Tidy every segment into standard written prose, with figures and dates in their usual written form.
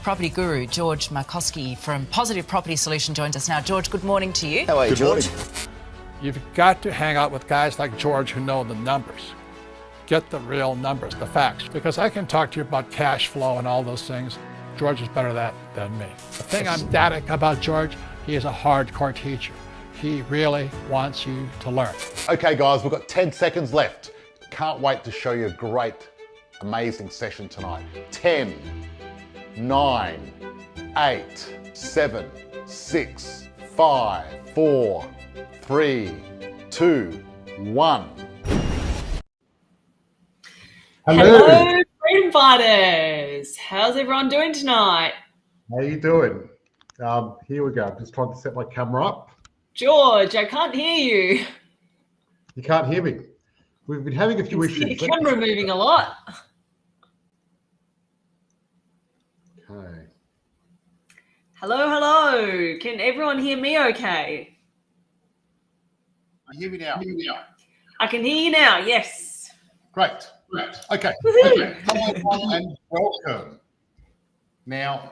property guru George Markowski from Positive Property Solution joins us now. George, good morning to you. How are you, George? You've got to hang out with guys like George who know the numbers. Get the real numbers, the facts. Because I can talk to you about cash flow and all those things. George is better at that than me. The thing I'm ecstatic about George, he is a hardcore teacher. He really wants you to learn. Okay, guys, we've got 10 seconds left. Can't wait to show you a great, amazing session tonight. 10, 9, 8, 7, 6, 5, 4, 3, 2, 1. Hello, Freedom Fighters. How's everyone doing tonight? How you doing? Here we go. I'm just trying to set my camera up. George, I can't hear you. You can't hear me. We've been having a few issues. The camera moving a lot. Okay. Hello, hello. Can everyone hear me okay? Hear me now. I can hear you now, yes. Great. Okay. Hello, everyone, and welcome. Now,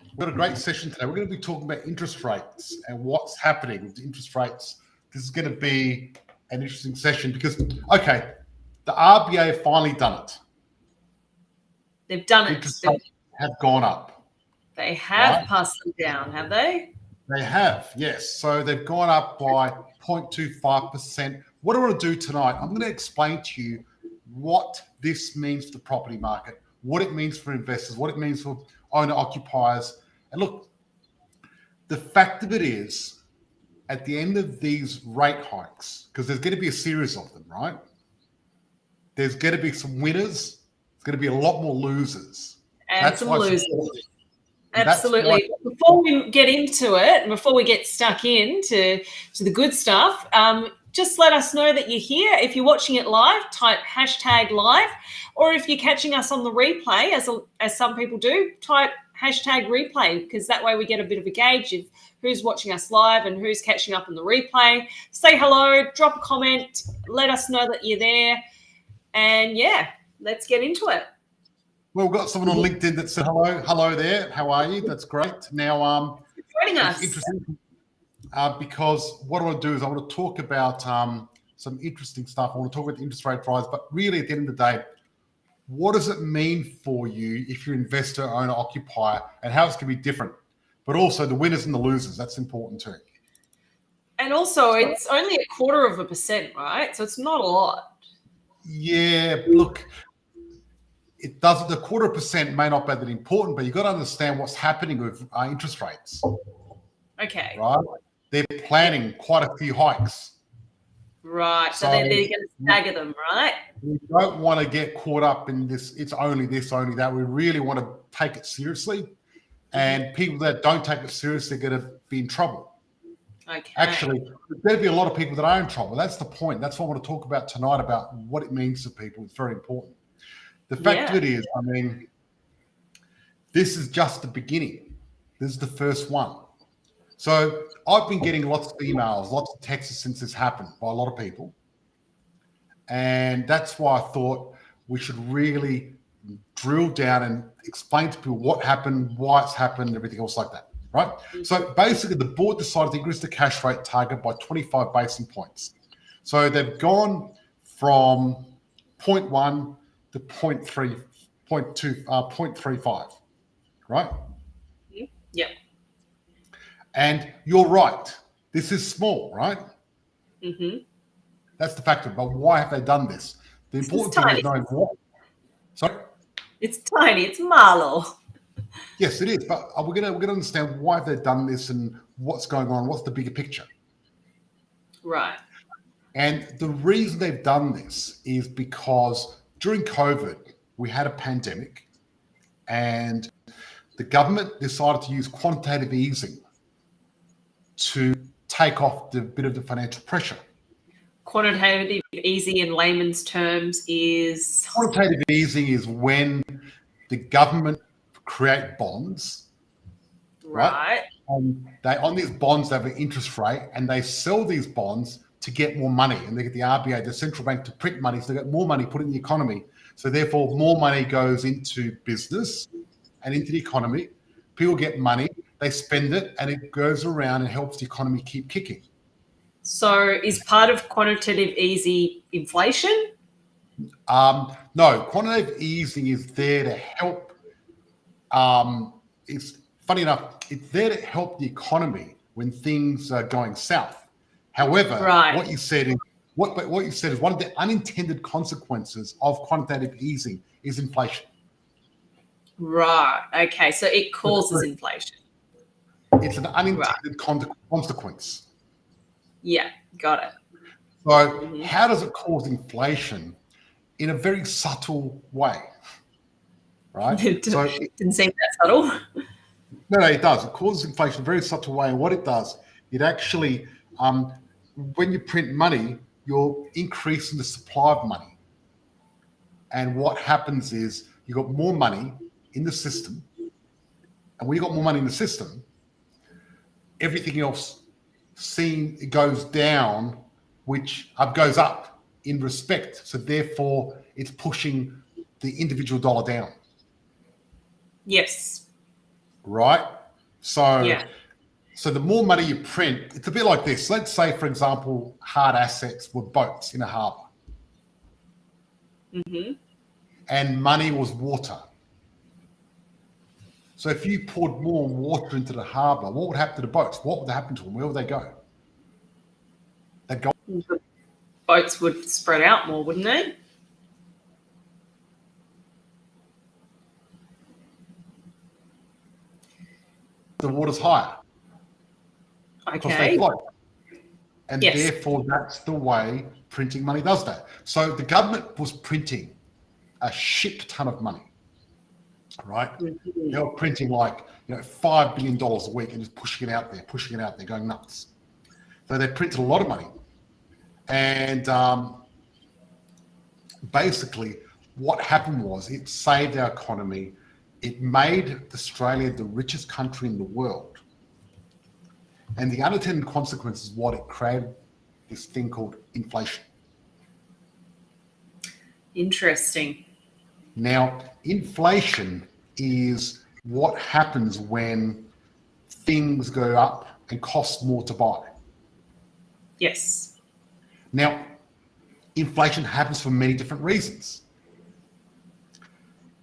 we've got a great session today. We're going to be talking about interest rates and what's happening with interest rates. This is going to be an interesting session because, okay, the RBA have finally done it. They've done it. Interest rates have gone up. They have Right. passed them down, have they? They have, yes. So they've gone up by 0.25%. What I want to do tonight, I'm going to explain to you what this means for the property market, what it means for investors, what it means for owner-occupiers. And look, the fact of it is, at the end of these rate hikes, because there's going to be a series of them, right? There's going to be some winners. There's going to be a lot more losers. And some losers. That's Absolutely. Before we get into it, and before we get stuck into the good stuff, just let us know that you're here. If you're watching it live, type #live, or if you're catching us on the replay, as some people do, type #replay, because that way we get a bit of a gauge of who's watching us live and who's catching up on the replay. Say hello, drop a comment, let us know that you're there, and yeah, let's get into it. Well, we've got someone on LinkedIn that said hello there. How are you? That's great. Now, Joining us. it's interesting because what I want to do is I want to talk about some interesting stuff. I want to talk about the interest rate rise, but really at the end of the day, what does it mean for you if you're an investor, owner, occupier, and how it's going to be different? But also the winners and the losers. That's important too. And also, it's only 0.25%, right? So it's not a lot. Yeah, look, it doesn't. The 0.25% may not be that important, but you've got to understand what's happening with interest rates. Okay. Right? They're planning quite a few hikes. Right. So they're going to stagger them, right? We don't want to get caught up in this. It's only this, only that. We really want to take it seriously. And people that don't take it seriously are going to be in trouble. Okay. Actually, there's going to be a lot of people that are in trouble. That's the point. That's what I want to talk about tonight, about what it means to people. It's very important. The fact of it is, I mean, this is just the beginning. This is the first one. So I've been getting lots of emails, lots of texts since this happened by a lot of people. And that's why I thought we should really drill down and explain to people what happened, why it's happened, everything else like that, right? So basically the board decided to increase the cash rate target by 25 basis points. So they've gone from 0.1 to 0.35, right? Yep. And you're right. This is small, right? Mm-hmm. That's the factor. But why have they done this? The important thing is knowing what. Sorry? It's tiny. It's Marlow. Yes, it is. But we're gonna understand why have they done this and what's going on. What's the bigger picture? Right. And the reason they've done this is because during COVID, we had a pandemic, and the government decided to use quantitative easing to take off the bit of the financial pressure. Quantitative easing in layman's terms is? Quantitative easing is when the government create bonds, right? And they on these bonds they have an interest rate, and they sell these bonds to get more money, and they get the RBA, the central bank, to print money, so they get more money put in the economy. So therefore, more money goes into business, and into the economy. People get money, they spend it, and it goes around and helps the economy keep kicking. So is part of quantitative easing inflation? No, quantitative easing is there to help. It's funny enough, it's there to help the economy when things are going south. However, Right. what you said is one of the unintended consequences of quantitative easing is inflation. Right. Okay. So it causes inflation. It's an unintended consequence. Yeah. Got it. So how does it cause inflation? In a very subtle way, right? So Didn't seem that subtle. no, it does. It causes inflation in a very subtle way. And what it does, it actually, when you print money, you're increasing the supply of money. And what happens is you got more money in the system. And when you got more money in the system, everything else it goes down, which goes up in respect. So therefore, it's pushing the individual dollar down. Yes. Right? So, Yeah. so the more money you print, it's a bit like this. Let's say, for example, hard assets were boats in a harbour. And money was water. So if you poured more water into the harbour, what would happen to the boats? What would happen to them? Where would they go? They'd go. The boats would spread out more, wouldn't they? The water's higher. Because they Okay. float. And Yes. therefore, that's the way printing money does that. So the government was printing a shit ton of money, right? They were printing like $5 billion a week and just pushing it out there, going nuts. So they printed a lot of money. And basically, what happened was it saved our economy. It made Australia the richest country in the world. And the unintended consequence is what it created this thing called inflation. Interesting. Now, inflation is what happens when things go up and cost more to buy. Yes. Now, inflation happens for many different reasons.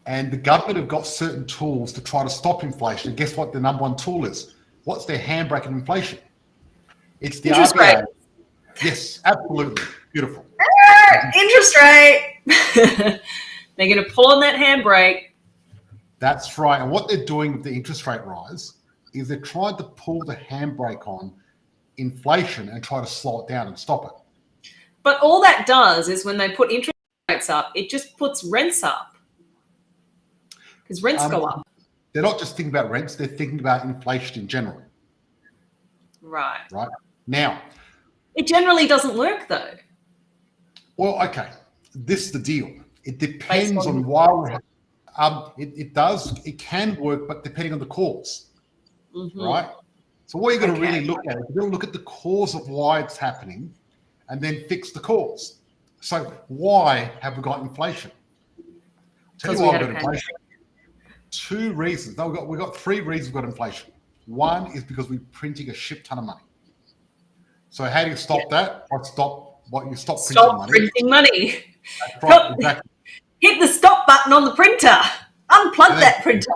And the government have got certain tools to try to stop inflation. And guess what the number one tool is? What's their handbrake of inflation? It's the Interest RBA. rate. Yes, absolutely. Beautiful. Interest rate. They're going to pull on that handbrake. That's right. And what they're doing with the interest rate rise is they're trying to pull the handbrake on inflation and try to slow it down and stop it. But all that does is when they put interest rates up, it just puts rents up. Because rents go up. They're not just thinking about rents, they're thinking about inflation in general. Right. Right. Now, It generally doesn't work though. well, okay. This is the deal. It depends on why we're it can work, but depending on the cause. Right? So what you're going to really look at is you're going to look at the cause of why it's happening and then fix the cause. So why have we got inflation? Tell you why we've got inflation. Two reasons. No, we've got three reasons we've got inflation. One is because we're printing a shit ton of money. So how do you stop that? Or stop printing money? That's right, exactly. Hit the stop button on the printer. Unplug that printer.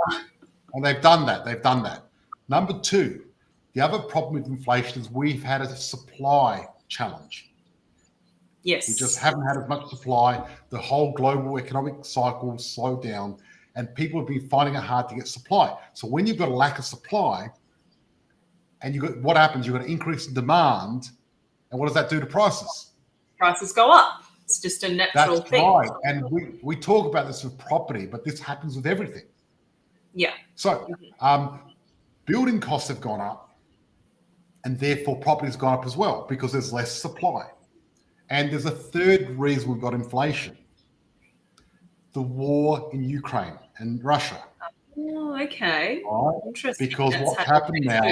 And they've done that. Number two, the other problem with inflation is we've had a supply challenge. Yes. We just haven't had as much supply. The whole global economic cycle slowed down and people have been finding it hard to get supply. So when you've got a lack of supply and what happens? You've got an increase in demand. And what does that do to prices? Prices go up. It's just a natural thing. That's right. And we talk about this with property, but this happens with everything. Yeah. So building costs have gone up and therefore property's gone up as well because there's less supply. And there's a third reason we've got inflation. The war in Ukraine and Russia. Oh, okay. Right? Interesting. Because what's happened now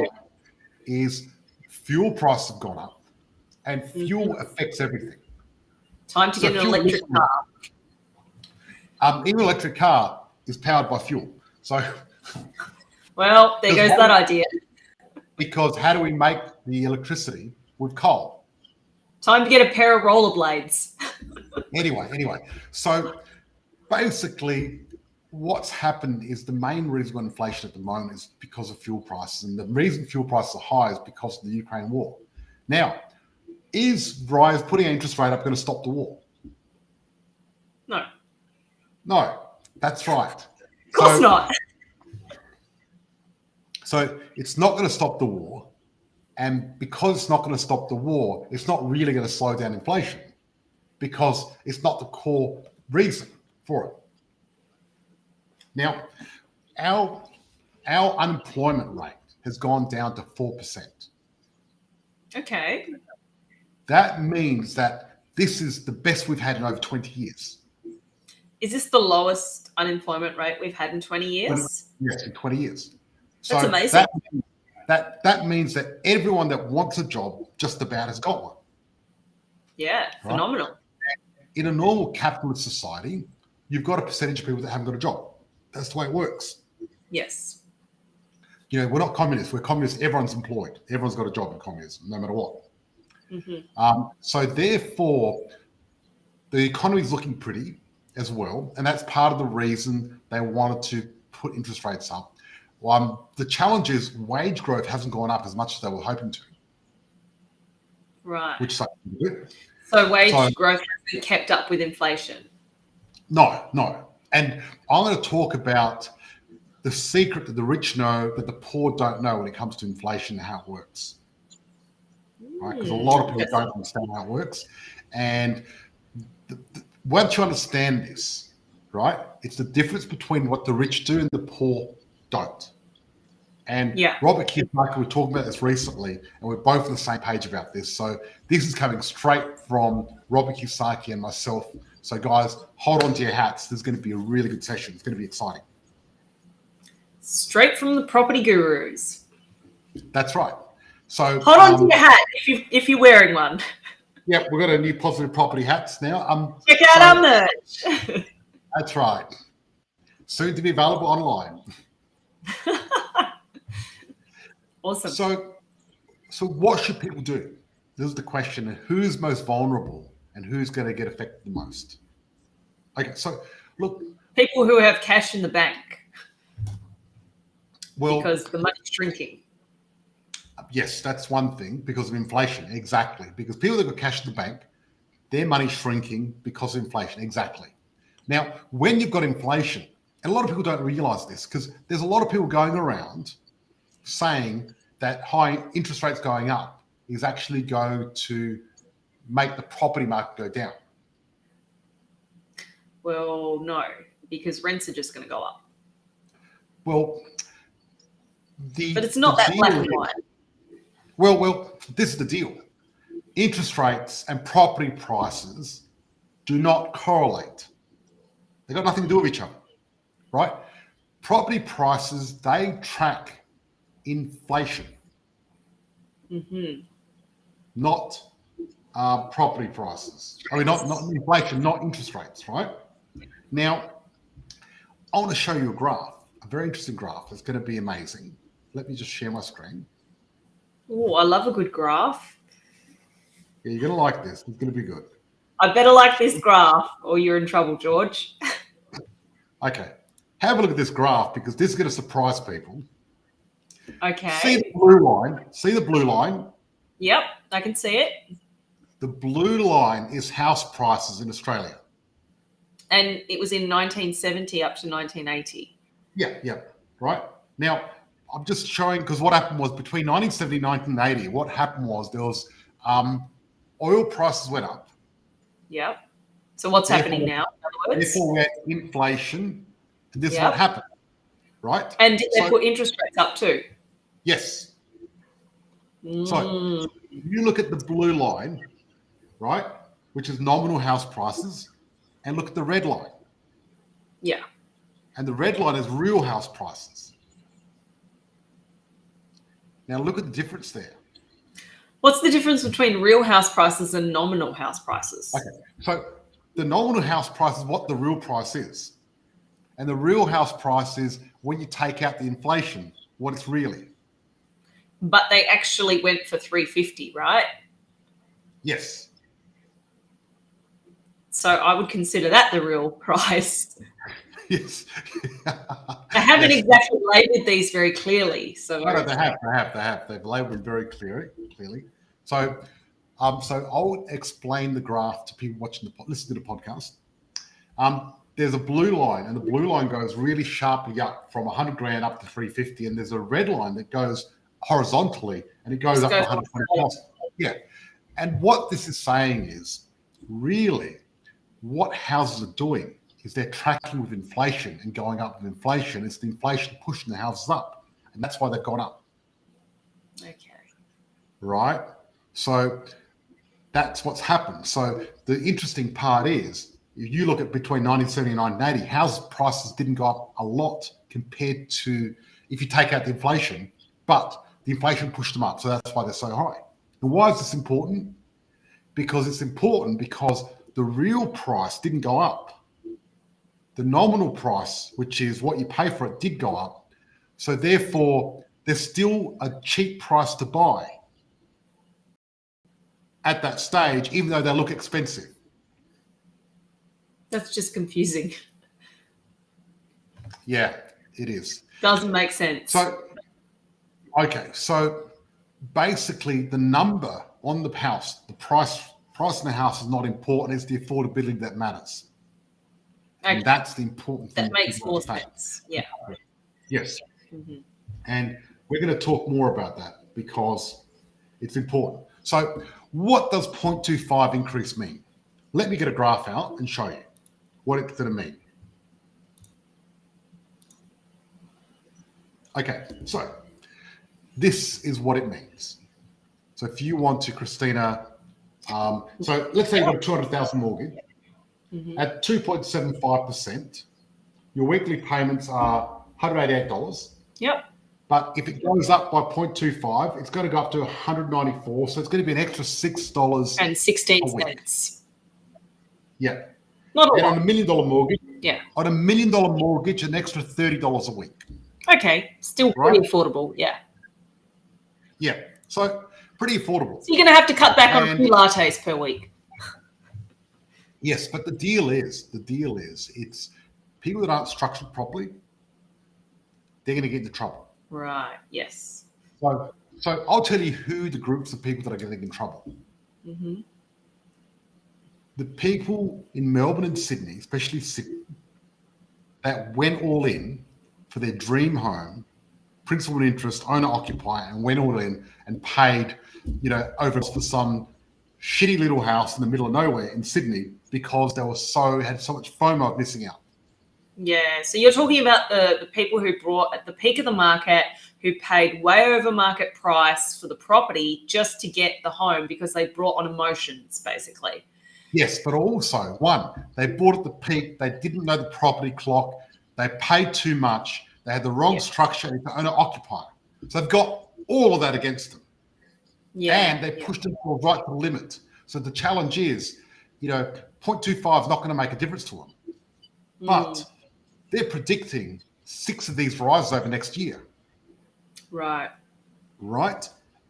is fuel prices have gone up and fuel affects everything. Time to get an electric car. An electric car is powered by fuel. So Well, there goes that idea. Because how do we make the electricity? With coal. Time to get a pair of rollerblades. Anyway, so basically what's happened is the main reason for inflation at the moment is because of fuel prices. And the reason fuel prices are high is because of the Ukraine war. Now, is putting an interest rate up going to stop the war? No, that's right. Of course not. So it's not going to stop the war. And because it's not going to stop the war, it's not really going to slow down inflation because it's not the core reason for it. Now, our unemployment rate has gone down to 4%. Okay. That means that this is the best we've had in over 20 years. Is this the lowest unemployment rate we've had in 20 years? Yes, in 20 years. That's amazing. That means that everyone that wants a job just about has got one. Yeah, right? phenomenal. In a normal capitalist society, you've got a percentage of people that haven't got a job. That's the way it works. Yes. You know, we're not communists. We're communists. Everyone's employed. Everyone's got a job in communism, no matter what. So therefore, the economy is looking pretty as well. And that's part of the reason they wanted to put interest rates up. The challenge is wage growth hasn't gone up as much as they were hoping to. Right. Which is good. So wage growth hasn't kept up with inflation? No. And I'm going to talk about the secret that the rich know that the poor don't know when it comes to inflation and how it works. Right? Because a lot of people don't understand how it works. And once you understand this, right, it's the difference between what the rich do and the poor don't. And Robert Kiyosaki, we were talking about this recently, and we're both on the same page about this. So this is coming straight from Robert Kiyosaki and myself. So guys, hold on to your hats. There's going to be a really good session. It's going to be exciting. Straight from the property gurus. That's right. So hold on to your hat if you're wearing one. Yeah, we've got a new positive property hats now. Check out our merch. That's right. Soon to be available online. Awesome. So what should people do? This is the question. Who's most vulnerable and who's going to get affected the most? Okay, so look. People who have cash in the bank. Well, because the money's shrinking. Yes, that's one thing because of inflation. Exactly. Because people that got cash in the bank, their money's shrinking because of inflation. Exactly. Now, when you've got inflation, and a lot of people don't realize this because there's a lot of people going around saying that high interest rates going up is actually going to make the property market go down. Well, no, because rents are just going to go up. Well, but it's not that black and white. Well, this is the deal. Interest rates and property prices do not correlate. They've got nothing to do with each other, right? Property prices, they track inflation, not property prices. I mean, not inflation, not interest rates, right? Now, I want to show you a graph, a very interesting graph. It's going to be amazing. Let me just share my screen. Oh, I love a good graph. Yeah, you're going to like this. It's going to be good. I better like this graph or you're in trouble, George. Okay. Have a look at this graph because this is going to surprise people. Okay. See the blue line? See the blue line? Yep, I can see it. The blue line is house prices in Australia. And it was in 1970 up to 1980. Yeah, right. Now, I'm just showing because what happened was between 1970 and 1980, what happened was there was oil prices went up. Yep. So what's happening now? In other words? Therefore, we had inflation, and this is what happened, right? And did they put interest rates up too? Yes. So you look at the blue line, right, which is nominal house prices, and look at the red line. Yeah. And the red line is real house prices. Now look at the difference there. What's the difference between real house prices and nominal house prices? Okay, so the nominal house price is what the real price is. And the real house price is when you take out the inflation, what it's really. But they actually went for 350, right? Yes. So I would consider that the real price. Yes. I haven't exactly labelled these very clearly. So No, they have. They've labelled it very clearly. So, I'll explain the graph to people watching listen to the podcast. There's a blue line, and the blue line goes really sharply up from 100 grand up to 350, and there's a red line that goes horizontally, and it goes up to 120,000. Yeah, and what this is saying is really what houses are doing is they're tracking with inflation and going up with inflation. It's the inflation pushing the houses up, and that's why they've gone up. Okay. Right? So that's what's happened. So the interesting part is, if you look at between 1979 and 80, house prices didn't go up a lot compared to if you take out the inflation, but the inflation pushed them up. So that's why they're so high. And why is this important? Because it's important because the real price didn't go up. The nominal price, which is what you pay for it, did go up. So therefore, there's still a cheap price to buy at that stage, even though they look expensive. That's just confusing. Yeah, it is. Doesn't make sense. So basically the number on the house, the price in the house is not important. It's the affordability that matters. Okay. And that's the important thing. That makes more sense. Yeah. Yes. Mm-hmm. And we're going to talk more about that because it's important. So what does 0.25 increase mean? Let me get a graph out and show you what it's going to mean. Okay, so this is what it means. So if you want to, Christina, so let's say you've got a 200,000 mortgage. Mm-hmm. At 2.75%, your weekly payments are $188. Yep. But if it goes up by 0.25, it's going to go up to $194. So it's going to be an extra $6 and 16 cents. Yeah. Not a lot. And on $1 million mortgage, yeah. On $1 million mortgage, an extra $30 a week. Okay. Still pretty affordable. Yeah. Yeah. So pretty affordable. So you're going to have to cut back on 2 lattes per week. Yes, but the deal is, it's people that aren't structured properly, they're going to get into trouble. Right. Yes. So I'll tell you who the groups of people that are getting in trouble. Mm-hmm. The people in Melbourne and Sydney, especially Sydney, that went all in for their dream home, principal and interest, owner occupier, and went all in and paid, over for some shitty little house in the middle of nowhere in Sydney because they had so much FOMO of missing out. Yeah, so you're talking about the people who brought at the peak of the market, who paid way over market price for the property just to get the home because they brought on emotions, basically. Yes, but also, one, they bought at the peak, they didn't know the property clock, they paid too much, they had the wrong structure, it's the owner-occupier. So they've got all of that against them. Yeah, and they pushed it right to the limit. So the challenge is, 0.25 is not going to make a difference to them. But they're predicting 6 of these rises over next year. Right.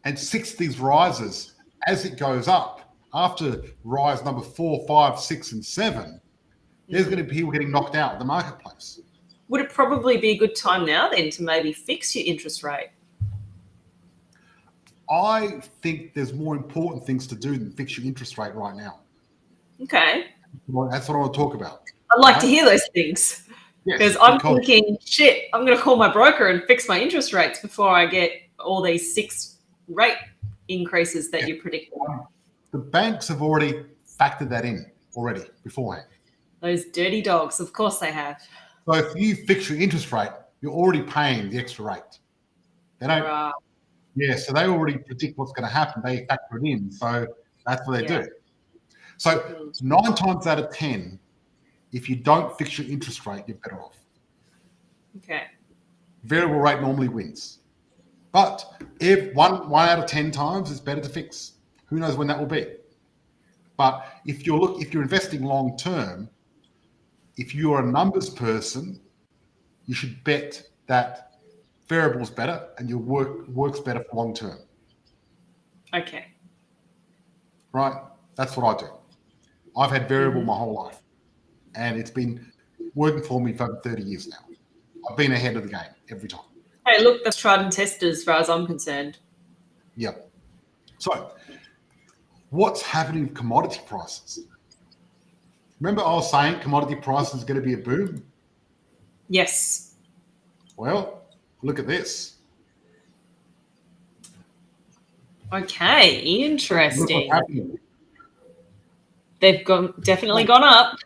And 6 of these rises, as it goes up, after rise number 4, 5, 6, and 7, there's going to be people getting knocked out of the marketplace. Would it probably be a good time now then to maybe fix your interest rate? I think there's more important things to do than fix your interest rate right now. Okay. That's what I want to talk about. I'd like to hear those things. Because I'm thinking, shit, I'm going to call my broker and fix my interest rates before I get all these 6 rate increases that you predict. The banks have already factored that in already beforehand. Those dirty dogs, of course they have. So if you fix your interest rate, you're already paying the extra rate. They don't. Yeah, so they already predict what's going to happen. They factor it in. So that's what they do. So 9 times out of 10, if you don't fix your interest rate, you're better off. Okay. Variable rate normally wins. But if one out of 10 times, it's better to fix. Who knows when that will be? But if you're investing long term, if you're a numbers person you should bet that variable's better and your works better for long term. Okay. Right? That's what I do. I've had variable my whole life, and it's been working for me for over 30 years now. I've been ahead of the game every time. Hey, look, that's tried and tested as far as I'm concerned. Yep. So, what's happening with commodity prices? Remember I was saying commodity prices is going to be a boom? Yes. Well, look at this. Okay, Look interesting. what's happening. They've definitely gone up.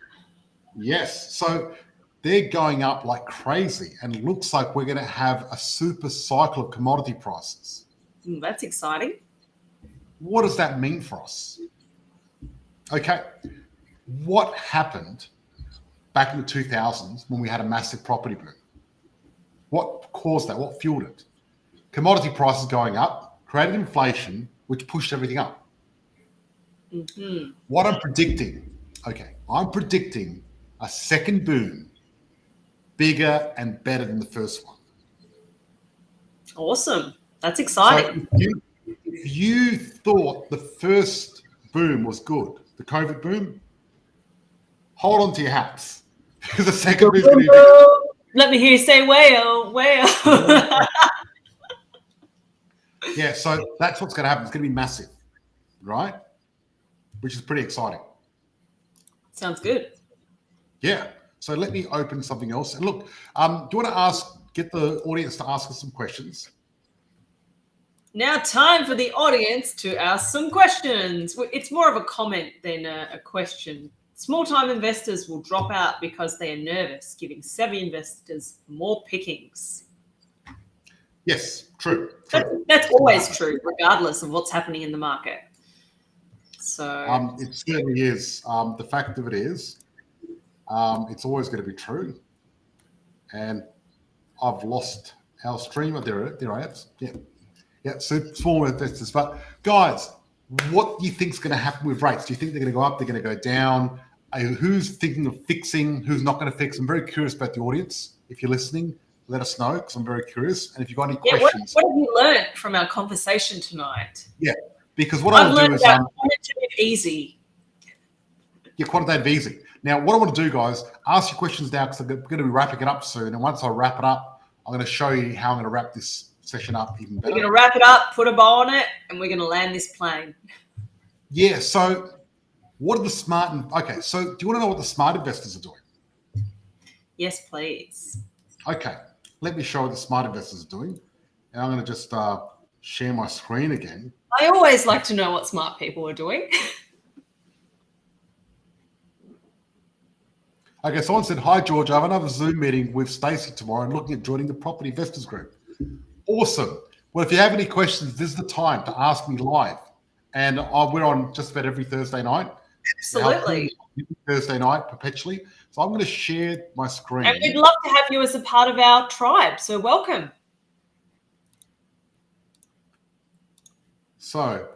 Yes. So they're going up like crazy, and it looks like we're going to have a super cycle of commodity prices. That's exciting. What does that mean for us? Okay. What happened back in the 2000s when we had a massive property boom? What caused that? What fueled it? Commodity prices going up, created inflation, which pushed everything up. What I'm predicting, I'm predicting a second boom, bigger and better than the first one. Awesome. That's exciting. So if you thought the first boom was good, the COVID boom, hold on to your hats. Because the second boom is going to be bigger. Let me hear you say whale, whale. Yeah, so that's what's going to happen. It's going to be massive, right? Which is pretty exciting. Sounds good. Yeah. So let me open something else. And look, do you want to get the audience to ask us some questions? Now, time for the audience to ask some questions. It's more of a comment than a question. Small-time investors will drop out because they are nervous, giving savvy investors more pickings. Yes, true. That's always true, regardless of what's happening in the market. So it certainly is. The fact of it is, it's always going to be true. And I've lost our stream. There I am. Yeah. So small investors. But guys, what do you think is going to happen with rates? Do you think they're going to go up? They're going to go down? Who's thinking of fixing? Who's not going to fix? I'm very curious about the audience. If you're listening, let us know because I'm very curious. And if you've got any questions, what have you learned from our conversation tonight? Yeah, because what I'll do is quantitative easy. Yeah, quantitative easing. Now, what I want to do, guys, ask your questions now because I'm going to be wrapping it up soon. And once I wrap it up, I'm going to show you how I'm going to wrap this session up even better. We're going to wrap it up, put a bow on it, and we're going to land this plane. Yeah. So, what are the smart? Okay. So, do you want to know what the smart investors are doing? Yes, please. Okay. Let me show you what the smart investors are doing. And I'm going to just share my screen again. I always like to know what smart people are doing. Okay, someone said, hi, George, I have another Zoom meeting with Stacey tomorrow and looking at joining the Property Investors Group. Awesome. Well, if you have any questions, this is the time to ask me live. And we're on just about every Thursday night. Absolutely. Thursday night, perpetually. So I'm going to share my screen. And we'd love to have you as a part of our tribe. So welcome. So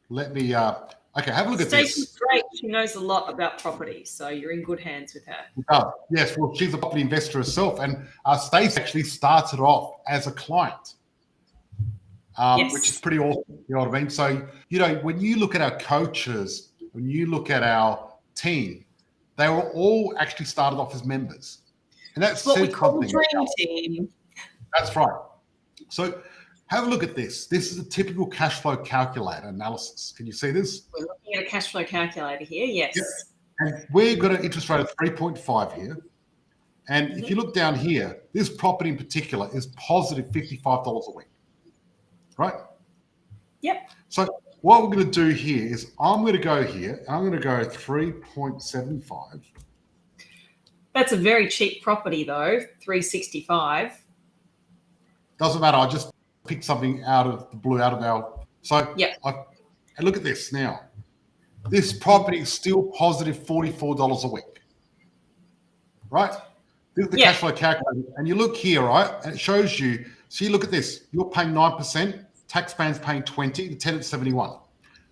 let me, okay, have a look at Stacey's this. great. She knows a lot about property. So you're in good hands with her. Yes, well, she's a property investor herself. And Stacey actually started off as a client, Yes. which is pretty awesome. You know what I mean? So, when you look at our coaches, when you look at our team, they were all actually started off as members. And that's what we call the dream team. That's right. So have a look at this. This is a typical cash flow calculator analysis. Can you see this? We're looking at a cash flow calculator here. Yes. Yep. And we've got an interest rate of 3.5 here. And if you look down here, this property in particular is positive $55 a week. Right? Yep. So what we're going to do here is I'm going to go here. And I'm going to go 3.75. That's a very cheap property, though. $365. Doesn't matter. I just picked something out of the blue, out of our. So yeah. And look at this now. This property is still positive $44 a week. Right? This is the cash flow calculator. And you look here, right? And it shows you. So you look at this. You're paying 9%. Taxpayer's paying 20. The tenant's 71.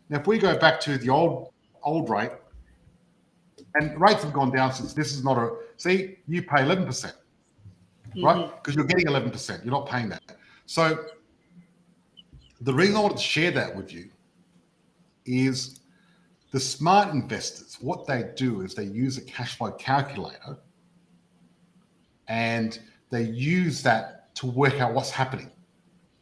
Now, if we go back to the old rate, and rates have gone down since this is not a. See, you pay 11%. right? Because you're getting 11%. You're not paying that. So the reason I wanted to share that with you is the smart investors, what they do is they use a cash flow calculator and they use that to work out what's happening,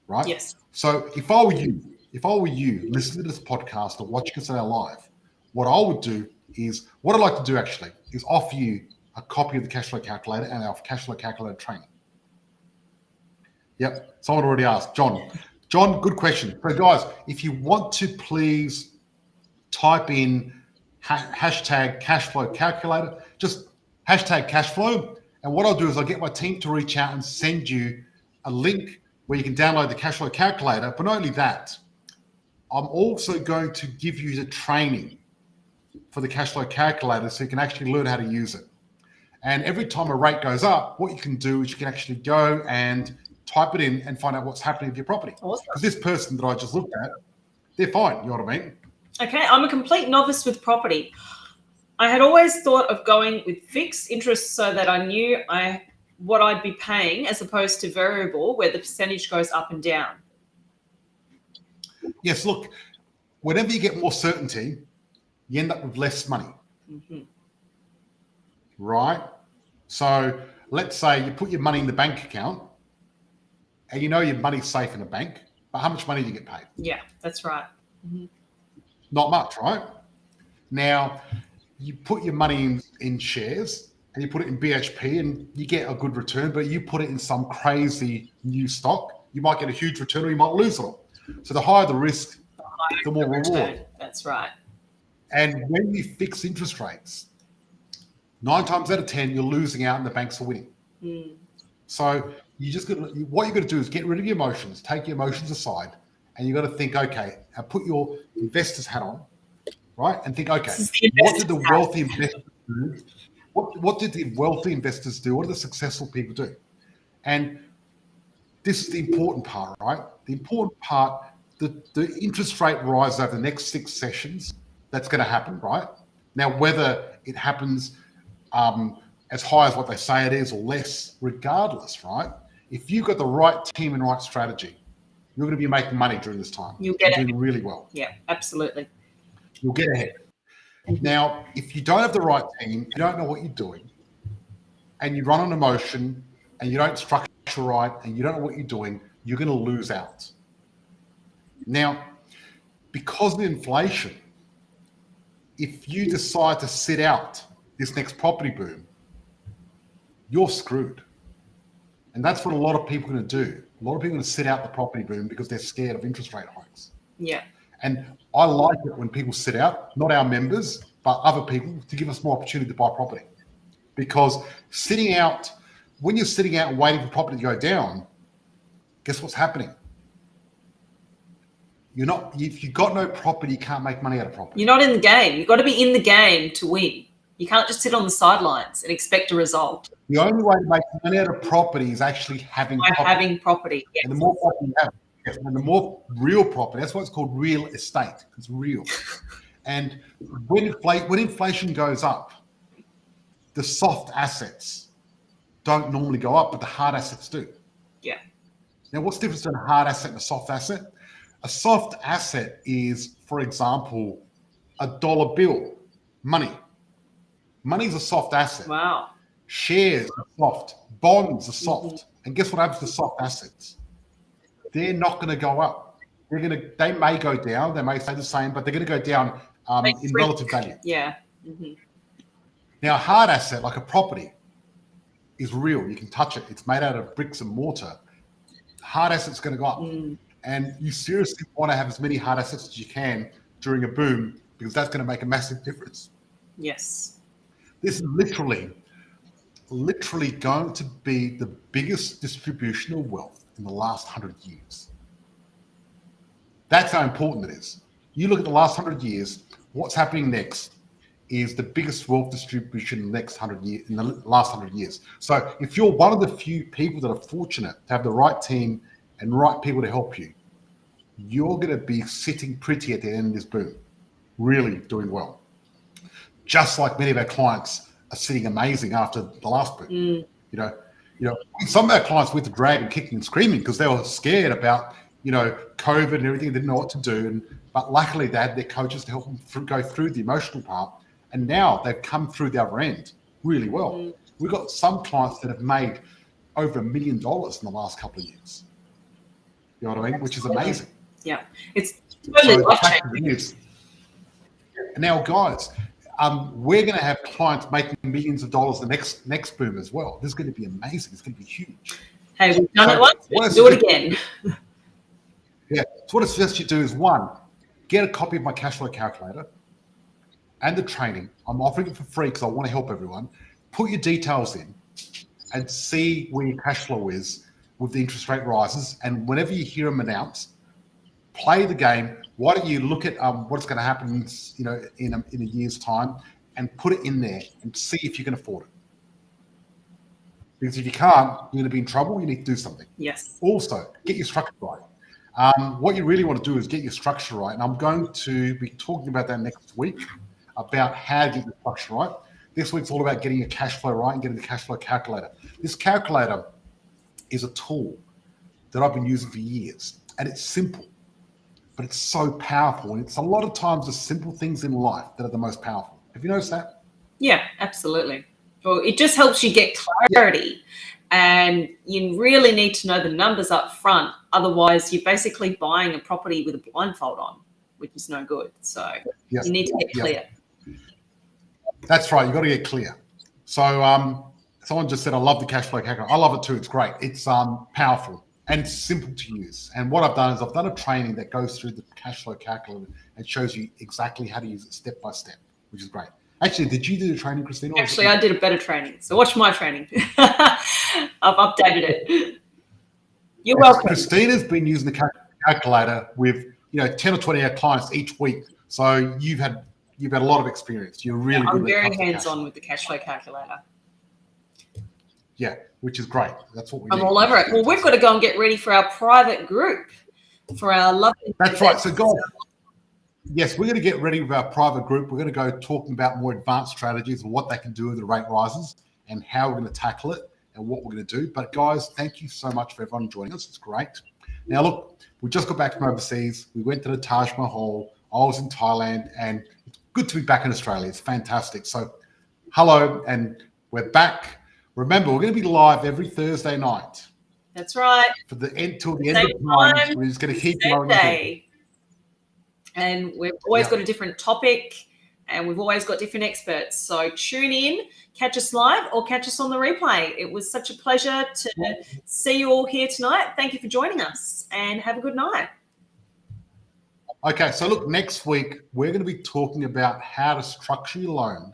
right? Yes. So if I were you listening to this podcast or watching us on our live, what I would do is, what I'd like to do actually is offer you a copy of the cash flow calculator and our cash flow calculator training. Yep, someone already asked. John, good question. So guys, if you want to, please type in hashtag cash flow calculator, just hashtag cash flow. And what I'll do is I'll get my team to reach out and send you a link where you can download the cash flow calculator. But not only that, I'm also going to give you the training for the cash flow calculator so you can actually learn how to use it. And every time a rate goes up, what you can do is you can actually go and type it in and find out what's happening with your property. Awesome. Because this person that I just looked at, they're fine. You know what I mean? Okay, I'm a complete novice with property. I had always thought of going with fixed interest so that I knew what I'd be paying as opposed to variable where the percentage goes up and down. Yes, look, whenever you get more certainty, you end up with less money. Right? So let's say you put your money in the bank account and you know your money's safe in the bank, but how much money do you get paid? Yeah, that's right. Not much, right? Now, you put your money in shares and you put it in BHP and you get a good return, but you put it in some crazy new stock, you might get a huge return or you might lose it all. So the higher the risk, the more reward. That's right. And when you fix interest rates, 9 times out of 10, you're losing out and the banks are winning. So what you're going to do is get rid of your emotions, take your emotions aside, and you've got to think, okay, and put your investor's hat on, right? And think, okay, what did the wealthy investors do? What did the wealthy investors do? What did the successful people do? And this is the important part, right? The important part, the interest rate rise over the next 6 sessions, that's going to happen, right? Now, whether it happens as high as what they say it is or less, regardless, right? If you've got the right team and right strategy, you're going to be making money during this time. You'll get doing really well. Yeah, absolutely. You'll get ahead. Now, if you don't have the right team, you don't know what you're doing, and you run on emotion, and you don't structure right, and you don't know what you're doing, you're going to lose out. Now, because of inflation, if you decide to sit out this next property boom, you're screwed. And that's what a lot of people are going to do. A lot of people are going to sit out the property boom because they're scared of interest rate hikes. Yeah. And I like it when people sit out, not our members, but other people, to give us more opportunity to buy property. Because sitting out, when you're sitting out and waiting for property to go down, guess what's happening? If you've got no property, you can't make money out of property. You're not in the game. You've got to be in the game to win. You can't just sit on the sidelines and expect a result. The only way to make money out of property is actually having property. Yes. And the more property you have, and the more real property, that's why it's called real estate. It's real. And when inflation goes up, the soft assets don't normally go up, but the hard assets do. Yeah. Now, what's the difference between a hard asset and a soft asset? A soft asset is, for example, a dollar bill, money. Money is a soft asset. Wow. Shares are soft. Bonds are soft. And guess what happens to soft assets? They're not going to go up. They may go down. They may stay the same, but they're going to go down in relative value. Yeah. Now, a hard asset like a property is real. You can touch it. It's made out of bricks and mortar. Hard asset's going to go up. And you seriously want to have as many hard assets as you can during a boom because that's going to make a massive difference. Yes. This is literally going to be the biggest distribution of wealth in the last 100 years. That's how important it is. You look at the last 100 years, what's happening next is the biggest wealth distribution in the last 100 years. So if you're one of the few people that are fortunate to have the right team and right people to help you, you're going to be sitting pretty at the end of this boom, really doing well. Just like many of our clients are sitting amazing after the last boom. You know, You know, some of our clients went to drag and kicking and screaming because they were scared about, you know, COVID and everything. They didn't know what to do. But luckily they had their coaches to help them go through the emotional part. And now they've come through the other end really well. We've got some clients that have made over $1 million in the last couple of years. You know what I mean? Which is amazing. Yeah. It's totally life-changing. Now, guys, we're going to have clients making millions of dollars the next boom as well. This is going to be amazing. It's going to be huge. Hey, we've done it once. Let's do it again. Yeah. So what I suggest you do is, one, get a copy of my cash flow calculator and the training. I'm offering it for free because I want to help everyone. Put your details in and see where your cash flow is with the interest rate rises. And whenever you hear them announced, play the game. Why don't you look at what's going to happen, you know, in a year's time, and put it in there and see if you can afford it. Because if you can't, you're going to be in trouble. You need to do something. Yes. Also, get your structure right. What you really want to do is get your structure right. And I'm going to be talking about that next week, about how to get your structure right. This week's all about getting your cash flow right and getting the cash flow calculator. This calculator is a tool that I've been using for years, and it's simple, but it's so powerful. And it's a lot of times the simple things in life that are the most powerful. Have you noticed that? Yeah, absolutely. Well, it just helps you get clarity, and you really need to know the numbers up front. Otherwise, you're basically buying a property with a blindfold on, which is no good. So you need to get clear. That's right. You got to get clear. So someone just said, I love the cash flow calculator. I love it too. It's great. It's powerful and simple to use. And what I've done is I've done a training that goes through the cash flow calculator and shows you exactly how to use it step by step, which is great. Actually, did you do the training, Christina? Actually, I did a better training. So watch my training. I've updated it. You're welcome. Christina's been using the calculator with 10 or 20 of our clients each week. So you've had a lot of experience. You're really good. I'm very hands-on with the cash flow calculator. Yeah, which is great. That's what we need. I'm all over it. Well, we've got to go and get ready for our private group for our lovely. That's right. So, guys, yes, we're going to get ready with our private group. We're going to go talking about more advanced strategies and what they can do with the rate rises and how we're going to tackle it and what we're going to do. But, guys, thank you so much for everyone joining us. It's great. Now, look, we just got back from overseas. We went to the Taj Mahal. I was in Thailand, and it's good to be back in Australia. It's fantastic. So, hello, and we're back. Remember, we're going to be live every Thursday night. That's right. For the end till the end of time. We're just going to keep going. And we've always got a different topic, and we've always got different experts. So tune in, catch us live, or catch us on the replay. It was such a pleasure to see you all here tonight. Thank you for joining us, and have a good night. Okay, so look, next week we're going to be talking about how to structure your loan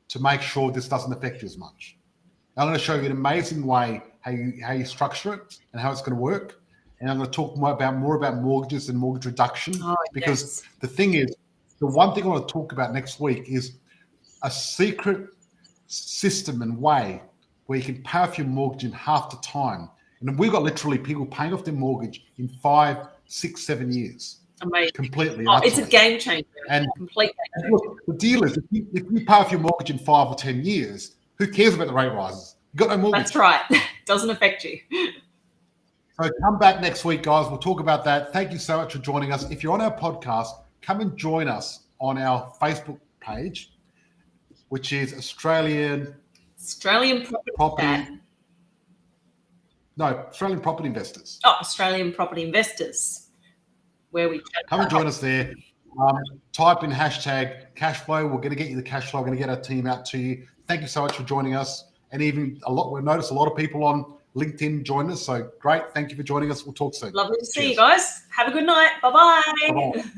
to make sure this doesn't affect you as much. I'm going to show you an amazing way how you structure it and how it's going to work. And I'm going to talk more about mortgages and mortgage reduction, because the thing is, the one thing I want to talk about next week is a secret system and way where you can pay off your mortgage in half the time. And we've got literally people paying off their mortgage in 5, 6, 7 years. Amazing. Completely. It's a game changer. And complete game changer. Look, the deal is, if you pay off your mortgage in 5 or 10 years, who cares about the rate rises? You've got no mortgage. That's right. Doesn't affect you. So come back next week, guys. We'll talk about that. Thank you so much for joining us. If you're on our podcast, come and join us on our Facebook page, which is Australian Property. No, Australian Property Investors. Oh, Australian Property Investors, where we come and join us there. Type in hashtag cash flow. We're going to get you the cash flow. We're going to get our team out to you. Thank you so much for joining us. And even we've noticed a lot of people on LinkedIn joined us. So great. Thank you for joining us. We'll talk soon. Lovely to see you guys. Have a good night. Bye-bye. Bye-bye.